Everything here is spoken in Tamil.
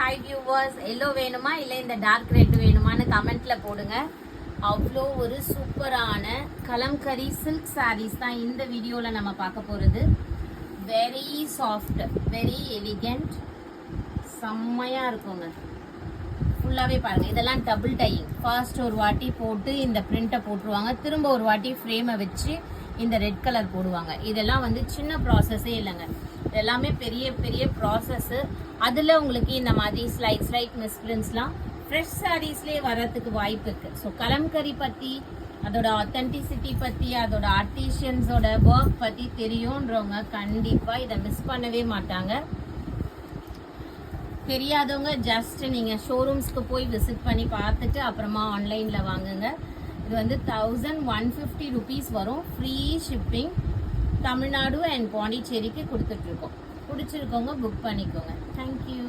ஹாய் வியூவர்ஸ், எல்லோ வேணுமா இல்லை இந்த டார்க் ரெட் வேணுமான்னு கமெண்ட்ல போடுங்க. அவ்வளோ ஒரு சூப்பரான கலம்கரி சில்க் சாரீஸ் தான் இந்த வீடியோவில் நம்ம பார்க்க போகிறது. வெரி சாஃப்ட், வெரி எலிகண்ட், செம்மையாக இருக்குங்க. ஃபுல்லாகவே பாருங்கள். இதெல்லாம் டபுள் டையிங். ஃபர்ஸ்ட் ஒரு வாட்டி போட்டு இந்த பிரிண்ட்டை போட்டுருவாங்க, திரும்ப ஒரு வாட்டி ஃப்ரேமை வச்சு இந்த ரெட் கலர் போடுவாங்க. இதெல்லாம் வந்து சின்ன ப்ராசஸே இல்லைங்க, எல்லாமே பெரிய பெரிய ப்ராசஸ்ஸு. அதில் உங்களுக்கு இந்த மாதிரி ஸ்லைட் மிஸ்பிரிண்ட்ஸ்லாம் ஃப்ரெஷ் சாரீஸ்லேயே வர்றதுக்கு வாய்ப்பு இருக்குது. ஸோ கலம்கரி பற்றி, அதோட ஆத்தென்டிசிட்டி பற்றி, அதோட ஆர்டிஷியன்ஸோட ஒர்க் பற்றி தெரியுன்றவங்க கண்டிப்பாக இதை மிஸ் பண்ணவே மாட்டாங்க. தெரியாதவங்க ஜஸ்ட் நீங்கள் ஷோரூம்ஸ்க்கு போய் விசிட் பண்ணி பார்த்துட்டு அப்புறமா ஆன்லைனில் வாங்குங்க. இது வந்து 1150 rupees வரும். Free shipping. தமிழ்நாடு அண்ட் பாண்டிச்சேரிக்கு கொடுத்துட்ருக்கோம். பிடிச்சிருக்கவங்க புக் பண்ணிக்கோங்க. தேங்க்யூ.